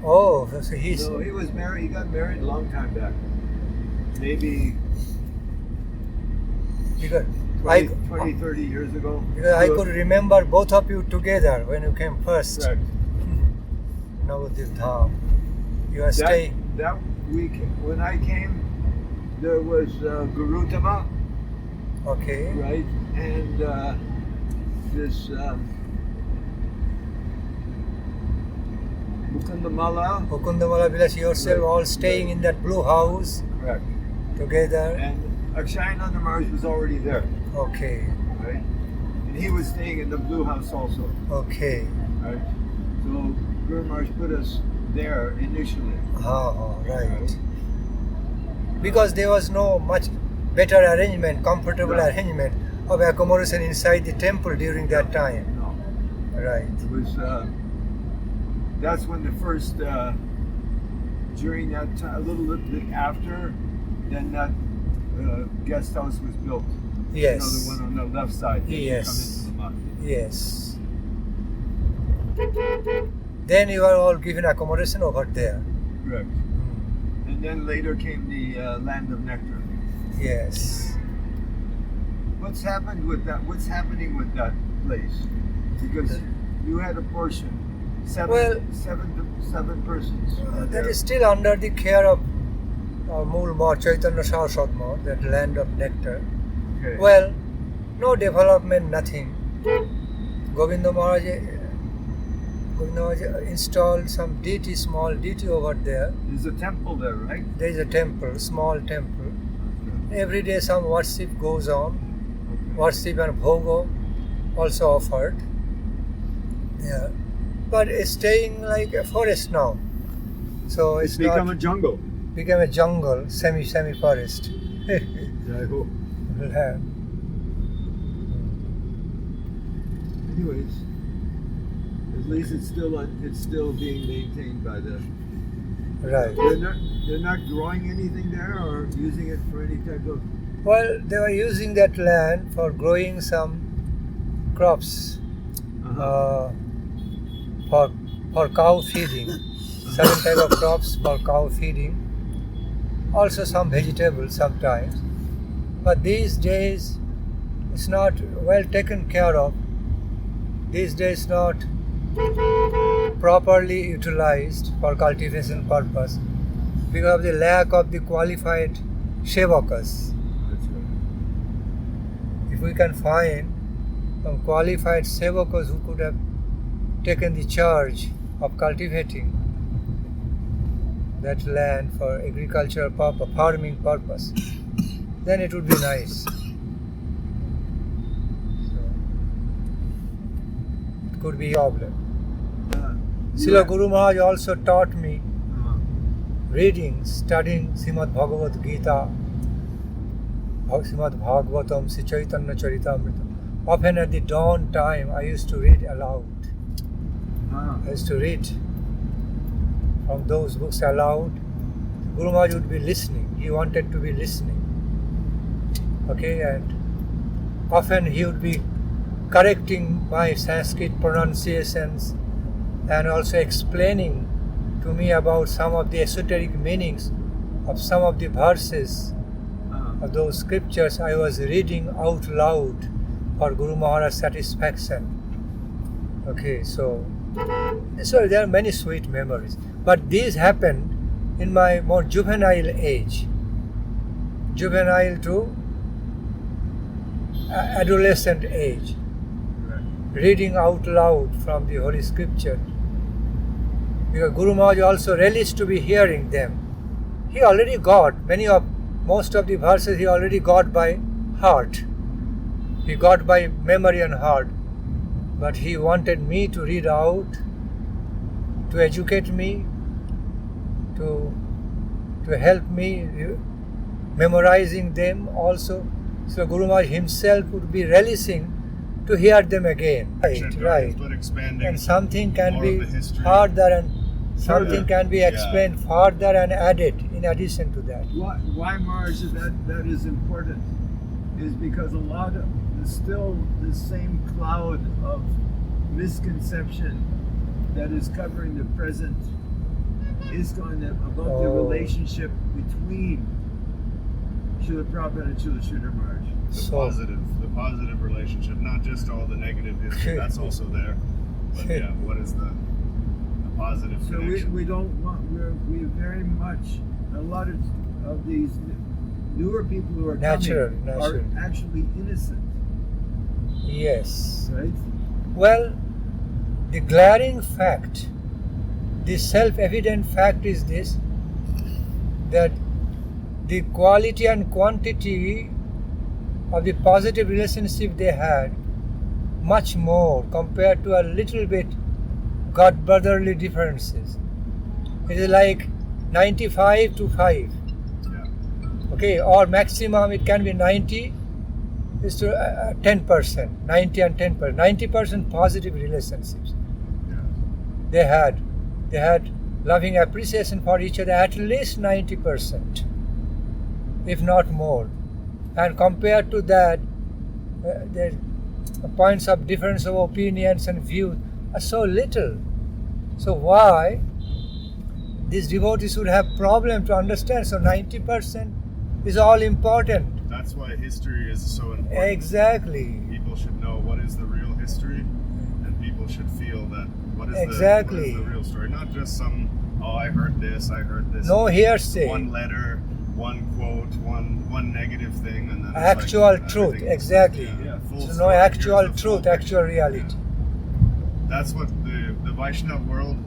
Oh, so he's... No, he was married. He got married a long time back. Maybe Because 20, 30 years ago. Because I could remember both of you together when you came first. Correct. Navadip Dham. You are staying. That week, when I came, there was Gurutama, Okay. right? And this Mukundamala. Mukundamala Vilas, yourself all staying in that blue house Correct. together. And Akshay Nandan Maharaj was already there, Okay. right? And he was staying in the blue house also, Okay. right? So Guru Maharaj put us there initially. Right. Because there was no much better arrangement, comfortable Right. arrangement of accommodation inside the temple during that time. No, Right. it was. That's when the first. During that time, a little bit after, then that guest house was built. Yes. You know, the one on the left side. As Yes. You come into the mosque. Yes. Then you are all given accommodation over there. Correct. And then later came the land of nectar. Yes. What's happened with that? What's happening with that place? Because you had a portion, seven persons. That is still under the care of Mool Mar, Chaitanya Saraswat Mar, that land of nectar. Okay. Well, no development, nothing. Govinda Maharaj installed some deity, small deity over there. There's a temple there, right? There is a temple, small temple. Every day some worship goes on. Worship and bhoga also offered. Yeah. But it's staying like a forest now. So it's become not a jungle. become a jungle, semi forest. I hope. Anyways, at least it's still being maintained by the. Right. They're not growing anything there or using it for any type of. Well, they were using that land for growing some crops for cow feeding. Certain type of crops for cow feeding. Also some vegetables sometimes. But these days it's not well taken care of. These days not properly utilized for cultivation purpose because of the lack of the qualified sevakas. That's right. If we can find some qualified sevakas who could have taken the charge of cultivating that land for agricultural purpose, farming purpose, then it would be nice. So, it could be a problem. Srila Guru Maharaj also taught me reading, studying Srimad Bhagavad Gita, Srimad Bhagavatam, Sri Chaitanya Charitamrita. Often at the dawn time, I used to read aloud. I used to read from those books aloud. Guru Maharaj would be listening. He wanted to be listening. Okay, and often he would be correcting my Sanskrit pronunciations and also explaining to me about some of the esoteric meanings of some of the verses of those scriptures I was reading out loud for Guru Maharaj's satisfaction. Okay, so there are many sweet memories. But these happened in my more juvenile age. Juvenile to adolescent age. Reading out loud from the Holy Scripture. Because Guru Maharaj also relished to be hearing them. He already got most of the verses he already got by heart. He got by memory and heart. But he wanted me to read out, to educate me, to help me memorizing them also. So Guru Maharaj himself would be relishing to hear them again. Right. But expanding And something can more be of the history. further and something can be explained further and added in addition to that. Why Maharaj that is important is because a lot of there's still the same cloud of misconception that is covering the present ISKCON about the relationship between Srila Prabhupada and Srila Sridhar Maharaj. The positive relationship, not just all the negative history, that's also there. But yeah, what is the positive connection? So we don't want, we very much, a lot of these newer people who are coming are actually innocent. Yes. Right? Well, the glaring fact, the self-evident fact is this, that the quality and quantity of the positive relationship they had much more compared to a little bit God brotherly differences. It is like 95 to 5. Yeah. Okay, or maximum it can be 90 is to 10%, 90 and 10%, 90% positive relationships. Yeah. They had loving appreciation for each other, at least 90%, if not more. And compared to that, the points of difference of opinions and views are so little. So why these devotees would have problem to understand? So 90% is all important. That's why history is so important. Exactly. People should know what is the real history, and people should feel that what is the real story. Not just some, I heard this. No hearsay. One letter, one quote, one negative thing, and then actual truth, exactly. So no actual truth, actual reality. Yeah. That's what the Vaishnava world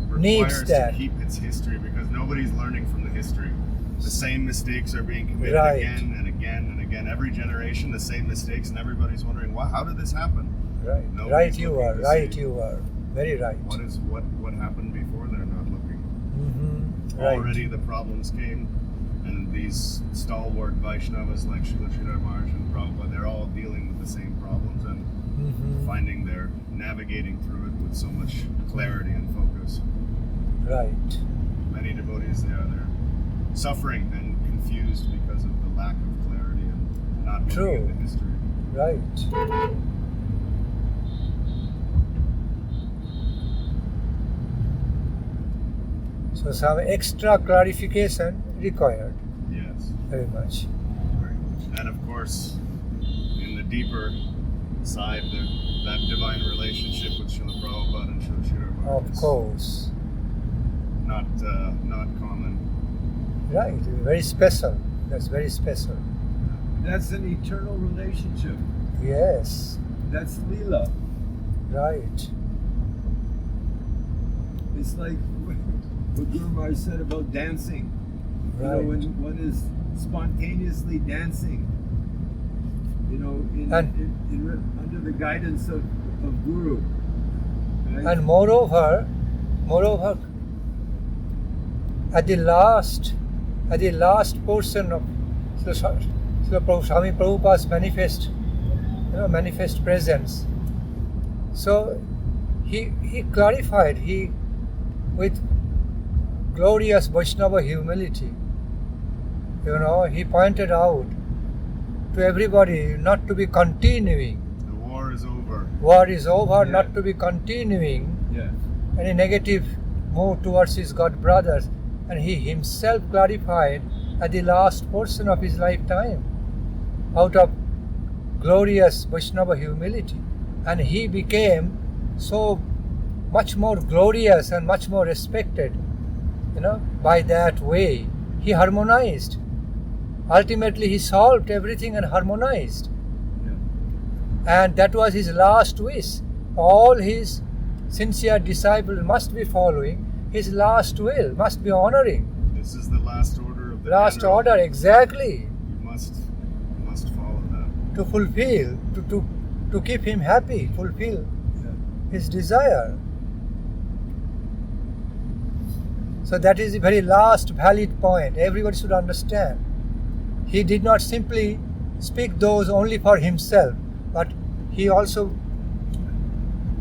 requires to keep its history, because nobody's learning from the history. The same mistakes are being committed again and again and again. Every generation, the same mistakes, and everybody's wondering, wow, how did this happen? Right. You are. Very right. What happened before? They're not looking. Mm-hmm. Already the problems came, and these stalwart Vaishnavas like Srila Sridhar Maharaj and Prabhupada, they're all dealing with the same problems and finding they're navigating through it with so much clarity and focus. Right. Many devotees, they're suffering and confused because of the lack of clarity and not looking at the history. Right. So some extra clarification required. Yes. Very much. Very much. And of course, in the deeper side, that divine relationship with Srila Prabhupada and Srila Sridhar Maharaj. Of course. Not common. Right. Very special. That's very special. That's an eternal relationship. Yes. That's Leela. Right. It's like what Guru Maharaj said about dancing. Right. You know, when one is spontaneously dancing, you know, under the guidance of Guru. Right? And moreover, at the last portion of Srila Swami Prabhupada's manifest presence, so he clarified, with glorious Vaishnava humility, he pointed out to everybody not to be continuing. The war is over. War is over, not to be continuing Yeah. any negative move towards his God brothers. And he himself clarified at the last portion of his lifetime, out of glorious Vaishnava humility. And he became so much more glorious and much more respected, by that way. He harmonized. Ultimately, he solved everything and harmonized. Yeah. And that was his last wish. All his sincere disciples must be following his last will, must be honoring. This is the last order of the last general. order, exactly. You must follow that. To fulfill, to keep him happy, fulfill his desire. So that is the very last valid point. Everybody should understand. He did not simply speak those only for himself, but he also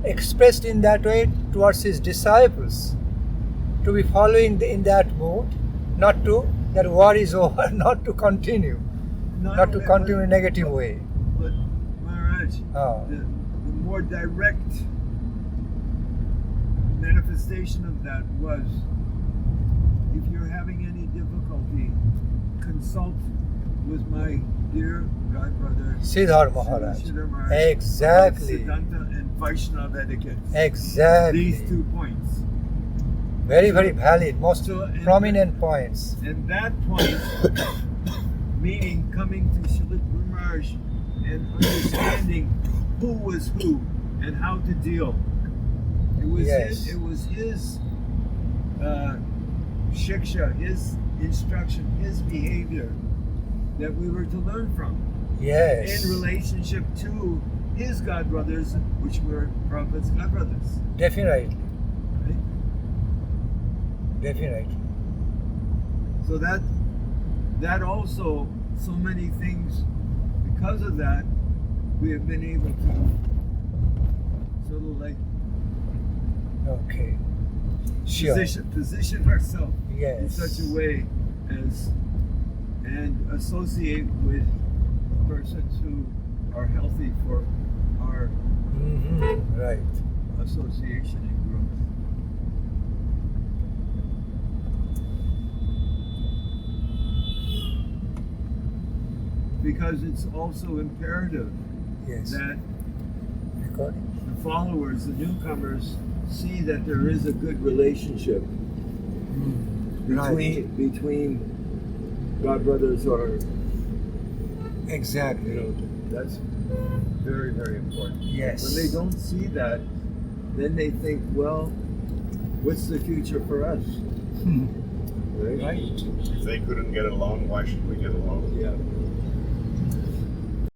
expressed in that way towards his disciples, to be following in that mood, not to, that war is over, not to continue, not to continue in a negative way. But Maharaj, the more direct manifestation of that was, if you're having any difficulty, consult with my dear godbrother Sridhar Maharaj. Sridhar Maharaj. Exactly. Siddhanta and Vaishnava etiquette. Exactly. These 2 points. Very, very valid, most So, prominent points. And that point, meaning coming to Srila Guru Maharaj and understanding who was who and how to deal. It was Yes. his shiksha, his instruction, his behavior that we were to learn from Yes. in relationship to his godbrothers, which were Prabhupada's godbrothers. Definitely. Right? Definitely. So that also, so many things, because of that, we have been able to sort of like Okay. Sure. position ourselves in Yes. such a way as and associate with persons who are healthy for our Right. association and growth. Because it's also imperative Yes. that Recording. the followers, the newcomers, see that there is a good relationship between godbrothers, or Exactly. that's very, very important. Yes. When they don't see that, then they think, well, what's the future for us? Right? Right. If they couldn't get along, why should we get along? Yeah.